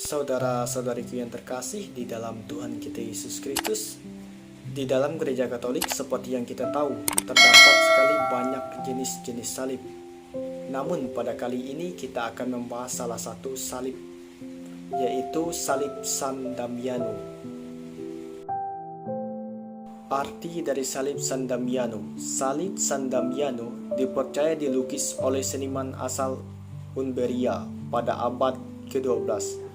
Saudara-saudariku yang terkasih di dalam Tuhan kita Yesus Kristus, di dalam gereja Katolik seperti yang kita tahu, terdapat sekali banyak jenis-jenis salib. Namun pada kali ini kita akan membahas salah satu salib, yaitu salib San Damiano. Arti dari salib San Damiano. Salib San Damiano dipercaya dilukis oleh seniman asal Umbria pada abad ke-12.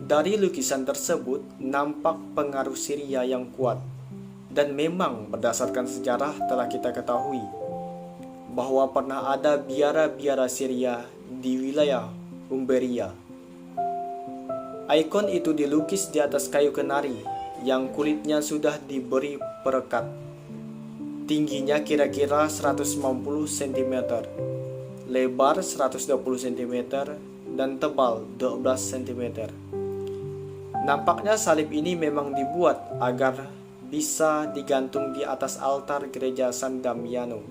Dari lukisan tersebut nampak pengaruh Syria yang kuat, dan memang berdasarkan sejarah telah kita ketahui bahwa pernah ada biara-biara Syria di wilayah Umbria. Ikon itu dilukis di atas kayu kenari yang kulitnya sudah diberi perekat. Tingginya kira-kira 150 cm, lebar 120 cm, dan tebal 12 cm. Nampaknya salib ini memang dibuat agar bisa digantung di atas altar gereja San Damiano,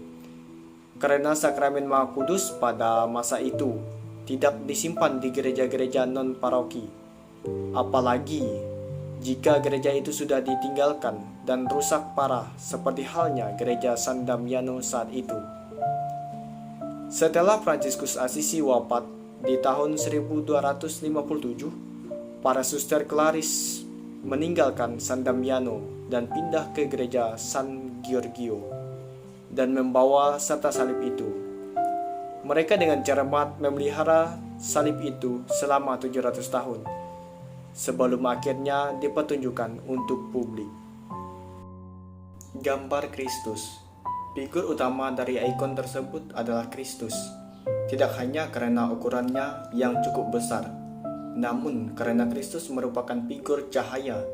karena sakramen Maha Kudus pada masa itu tidak disimpan di gereja-gereja non-paroki, apalagi jika gereja itu sudah ditinggalkan dan rusak parah seperti halnya gereja San Damiano saat itu. Setelah Fransiskus Assisi wafat di tahun 1257, para suster Claris meninggalkan San Damiano dan pindah ke gereja San Giorgio dan membawa serta salib itu. Mereka dengan cermat memelihara salib itu selama 700 tahun sebelum akhirnya dipertunjukkan untuk publik. Gambar Kristus. Figur utama dari ikon tersebut adalah Kristus, tidak hanya karena ukurannya yang cukup besar, namun karena Kristus merupakan figur cahaya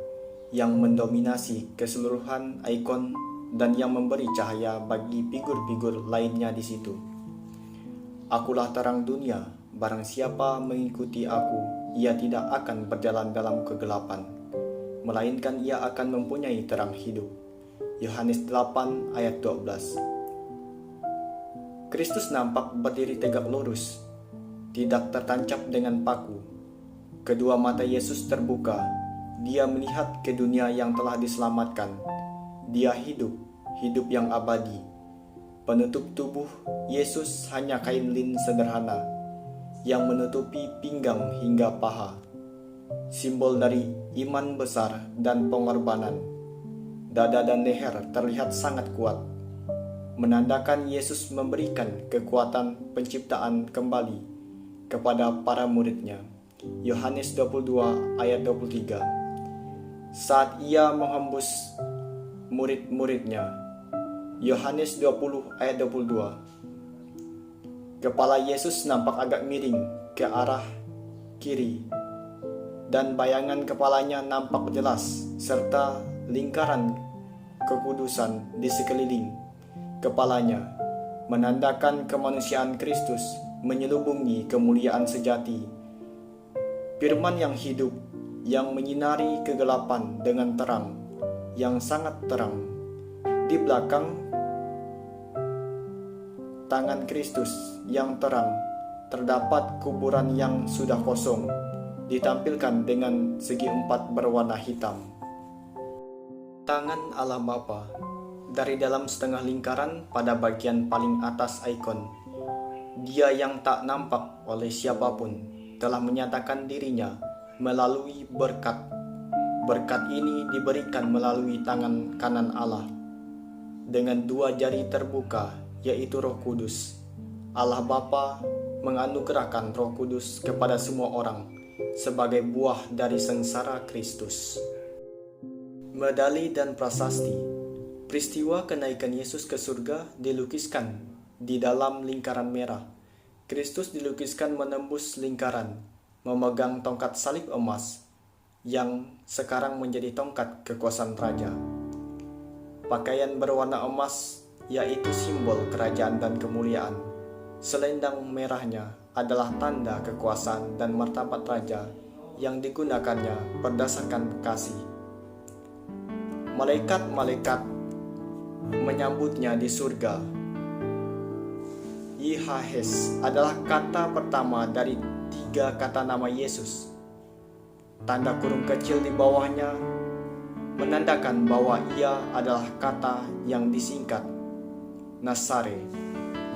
yang mendominasi keseluruhan ikon dan yang memberi cahaya bagi figur-figur lainnya di situ. Akulah terang dunia, barang siapa mengikuti aku, ia tidak akan berjalan dalam kegelapan, melainkan ia akan mempunyai terang hidup. Yohanes 8 ayat 12. Kristus nampak berdiri tegak lurus, tidak tertancap dengan paku. Kedua mata Yesus terbuka. Dia melihat ke dunia yang telah diselamatkan. Dia hidup yang abadi. Penutup tubuh Yesus hanya kain lin sederhana yang menutupi pinggang hingga paha, simbol dari iman besar dan pengorbanan. Dada dan leher terlihat sangat kuat, menandakan Yesus memberikan kekuatan penciptaan kembali kepada para muridnya. Yohanes 22 ayat 23. Saat ia menghembus murid-muridnya. Yohanes 20 ayat 22. Kepala Yesus nampak agak miring ke arah kiri, dan bayangan kepalanya nampak jelas, serta lingkaran kekudusan di sekeliling kepalanya, menandakan kemanusiaan Kristus menyelubungi kemuliaan sejati. Firman yang hidup, yang menyinari kegelapan dengan terang, yang sangat terang. Di belakang tangan Kristus yang terang, terdapat kuburan yang sudah kosong, ditampilkan dengan segi empat berwarna hitam. Tangan Allah Bapa. Dari dalam setengah lingkaran pada bagian paling atas ikon, Dia yang tak nampak oleh siapapun telah menyatakan dirinya melalui berkat. Berkat ini diberikan melalui tangan kanan Allah dengan dua jari terbuka, yaitu Roh Kudus. Allah Bapa menganugerahkan Roh Kudus kepada semua orang sebagai buah dari sengsara Kristus. Medali dan prasasti. Peristiwa kenaikan Yesus ke surga dilukiskan di dalam lingkaran merah. Kristus dilukiskan menembus lingkaran, memegang tongkat salib emas yang sekarang menjadi tongkat kekuasaan raja. Pakaian berwarna emas yaitu simbol kerajaan dan kemuliaan. Selendang merahnya adalah tanda kekuasaan dan martabat raja yang digunakannya berdasarkan kasih. Malaikat-malaikat menyambutnya di surga. YHWH adalah kata pertama dari 3 kata nama Yesus. tanda kurung kecil di bawahnya menandakan bahwa ia adalah kata yang disingkat Nasare,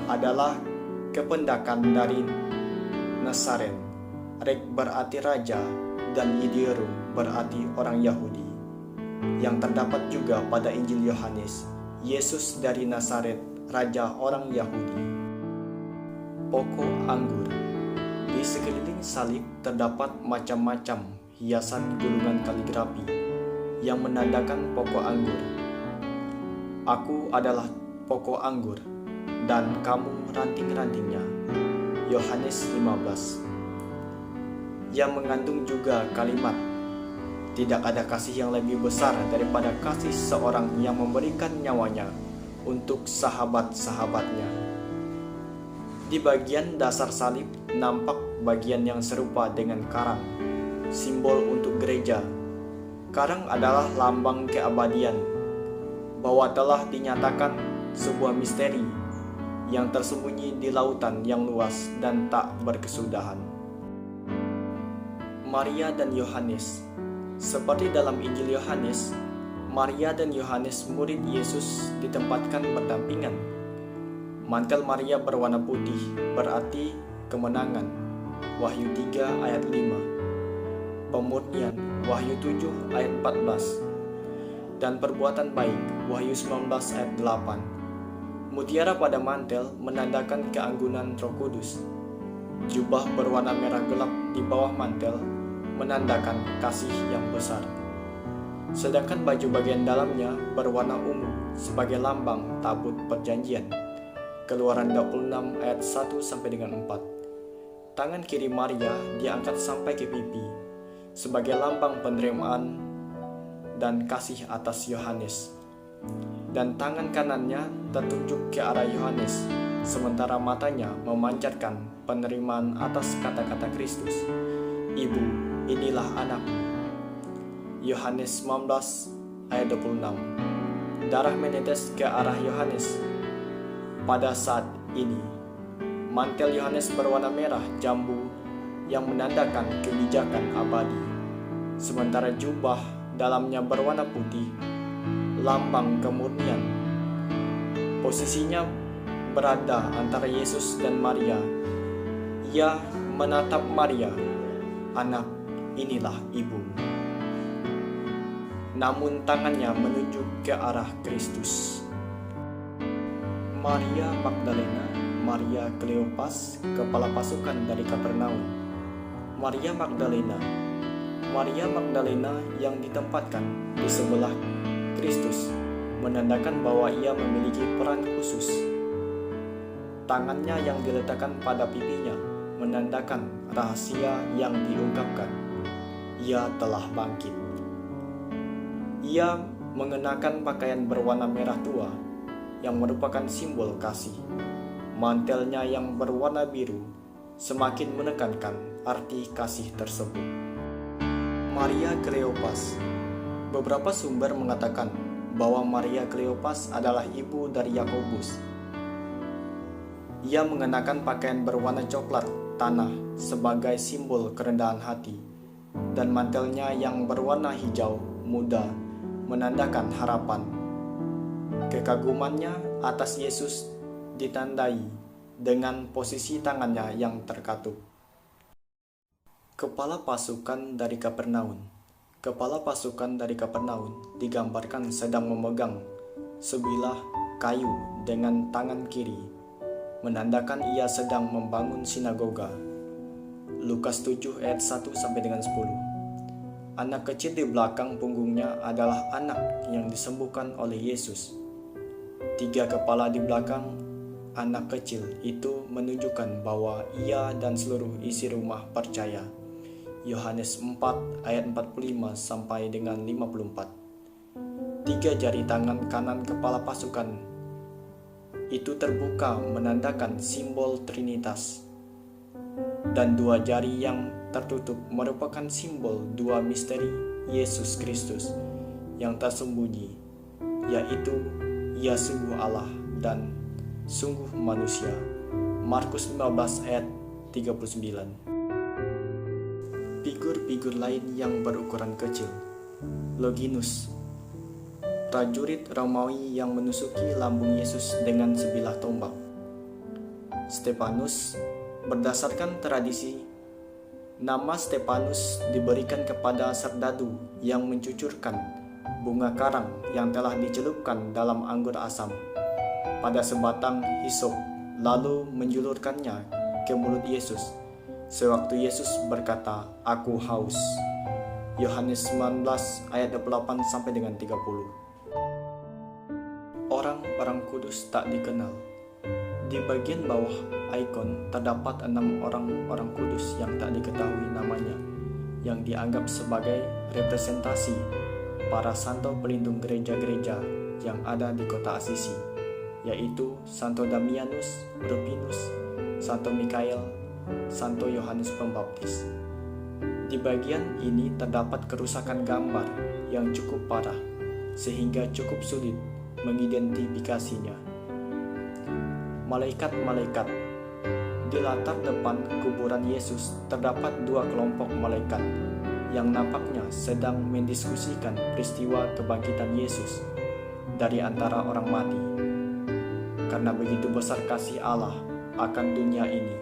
adalah kependakan dari Nasaren. Rek berarti raja dan Yidieru berarti orang Yahudi. Yang terdapat juga pada Injil Yohanes, Yesus dari Nazaret, raja orang Yahudi. Pokok anggur. Di sekeliling salib terdapat macam-macam hiasan gulungan kaligrafi yang menandakan pokok anggur. Aku adalah pokok anggur, dan kamu ranting-rantingnya. Yohanes 15. Yang mengandung juga kalimat, tidak ada kasih yang lebih besar daripada kasih seorang yang memberikan nyawanya untuk sahabat-sahabatnya. Di bagian dasar salib nampak bagian yang serupa dengan karang, simbol untuk gereja. Karang adalah lambang keabadian, bahwa telah dinyatakan sebuah misteri yang tersembunyi di lautan yang luas dan tak berkesudahan. Maria dan Yohanes. Seperti dalam Injil Yohanes, Maria dan Yohanes murid Yesus ditempatkan berdampingan. Mantel Maria berwarna putih berarti kemenangan, Wahyu 3 ayat 5. Pemurnian, Wahyu 7 ayat 14. Dan perbuatan baik, Wahyu 19 ayat 8. Mutiara pada mantel menandakan keanggunan Roh Kudus. Jubah berwarna merah gelap di bawah mantel menandakan kasih yang besar. Sedangkan baju bagian dalamnya berwarna ungu sebagai lambang tabut perjanjian. Keluaran 26 ayat 1 sampai dengan 4. Tangan kiri Maria diangkat sampai ke pipi sebagai lambang penerimaan dan kasih atas Yohanes. Dan tangan kanannya tertunjuk ke arah Yohanes, sementara matanya memancarkan penerimaan atas kata-kata Kristus. Ibu, inilah anakmu. Yohanes 19 ayat 26. Darah menetes ke arah Yohanes. Pada saat ini, mantel Yohanes berwarna merah jambu yang menandakan kebijakan abadi, sementara jubah dalamnya berwarna putih, lambang kemurnian. Posisinya berada antara Yesus dan Maria. Ia menatap Maria, anak, inilah ibumu. Namun tangannya menunjuk ke arah Kristus. Maria Magdalena, Maria Kleopas, kepala pasukan dari Kapernaum. Maria Magdalena yang ditempatkan di sebelah Kristus menandakan bahwa ia memiliki peran khusus. Tangannya yang diletakkan pada pipinya menandakan rahasia yang diungkapkan. Ia telah bangkit. Ia mengenakan pakaian berwarna merah tua yang merupakan simbol kasih. Mantelnya yang berwarna biru semakin menekankan arti kasih tersebut. Maria Kleopas. Beberapa sumber mengatakan bahwa Maria Kleopas adalah ibu dari Yakobus. Ia mengenakan pakaian berwarna coklat tanah sebagai simbol kerendahan hati, dan mantelnya yang berwarna hijau muda menandakan harapan. Kekagumannya atas Yesus ditandai dengan posisi tangannya yang terkatup. Kepala pasukan dari Kapernaum. Kepala pasukan dari Kapernaum digambarkan sedang memegang sebilah kayu dengan tangan kiri, menandakan ia sedang membangun sinagoga. Lukas 7 ayat 1 sampai dengan 10. Anak kecil di belakang punggungnya adalah anak yang disembuhkan oleh Yesus. 3 kepala di belakang anak kecil itu menunjukkan bahwa ia dan seluruh isi rumah percaya. Yohanes 4 ayat 45 sampai dengan 54. 3 jari tangan kanan kepala pasukan itu terbuka menandakan simbol Trinitas, dan 2 jari yang tertutup merupakan simbol 2 misteri Yesus Kristus yang tersembunyi, yaitu ia sungguh Allah dan sungguh manusia. Markus 15 ayat 39. figur-figur lain yang berukuran kecil. Longinus, prajurit Romawi yang menusuki lambung Yesus dengan sebilah tombak. Stefanus, berdasarkan tradisi, nama Stefanus diberikan kepada serdadu yang mencucurkan bunga karang yang telah dicelupkan dalam anggur asam pada sebatang hisop, lalu menjulurkannya ke mulut Yesus sewaktu Yesus berkata, "Aku haus." Yohanes 19 ayat 28 sampai dengan 30. Orang-orang kudus tak dikenal. Di bagian bawah ikon terdapat 6 orang kudus yang tak diketahui namanya, yang dianggap sebagai representasi para santo pelindung gereja-gereja yang ada di kota Asisi, yaitu Santo Damianus, Rupinus, Santo Mikael, Santo Yohanes Pembaptis. Di bagian ini terdapat kerusakan gambar yang cukup parah, sehingga cukup sulit mengidentifikasinya. Malaikat-malaikat. Di latar depan kuburan Yesus terdapat 2 kelompok malaikat yang nampaknya sedang mendiskusikan peristiwa kebangkitan Yesus dari antara orang mati. Karena begitu besar kasih Allah akan dunia ini,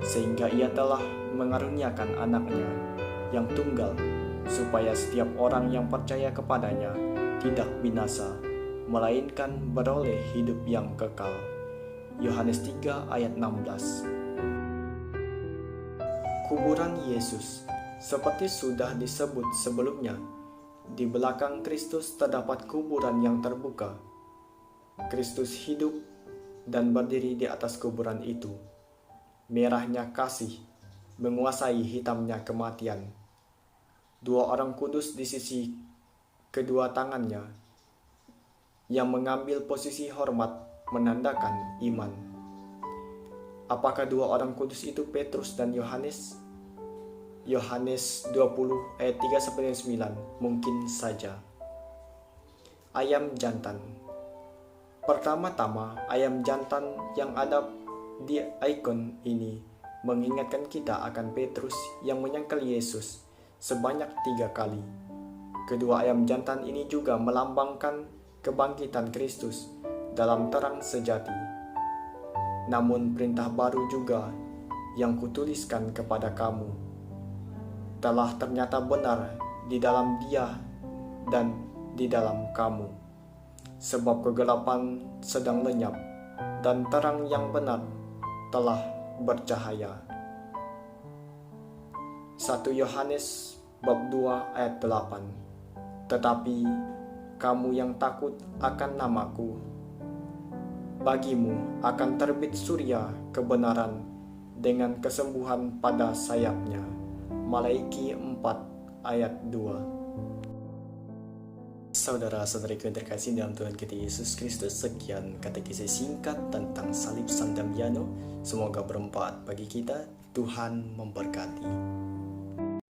sehingga Ia telah mengaruniakan anaknya yang tunggal, supaya setiap orang yang percaya kepadanya tidak binasa, melainkan beroleh hidup yang kekal. Yohanes 3 ayat 16. Kuburan Yesus. Seperti sudah disebut sebelumnya, di belakang Kristus terdapat kuburan yang terbuka. Kristus hidup dan berdiri di atas kuburan itu. Merahnya kasih menguasai hitamnya kematian. 2 orang kudus di sisi kedua tangannya yang mengambil posisi hormat menandakan iman. Apakah 2 orang kudus itu Petrus dan Yohanes? Yohanes 20 ayat 3-9 mungkin saja. Ayam jantan. Pertama-tama, ayam jantan yang ada di ikon ini mengingatkan kita akan Petrus yang menyangkal Yesus sebanyak 3 kali. Kedua ayam jantan ini juga melambangkan kebangkitan Kristus dalam terang sejati. Namun perintah baru juga yang kutuliskan kepada kamu telah ternyata benar di dalam Dia dan di dalam kamu, sebab kegelapan sedang lenyap dan terang yang benar telah bercahaya. 1 Yohanes bab 2 ayat 8. Tetapi kamu yang takut akan namaku, bagimu akan terbit surya kebenaran dengan kesembuhan pada sayapnya. Malaiki 4 ayat 2. Saudara-saudariku yang terkasih dalam Tuhan kita Yesus Kristus, sekian katekisah singkat tentang salib Sang Damiano. Semoga bermanfaat bagi kita. Tuhan memberkati.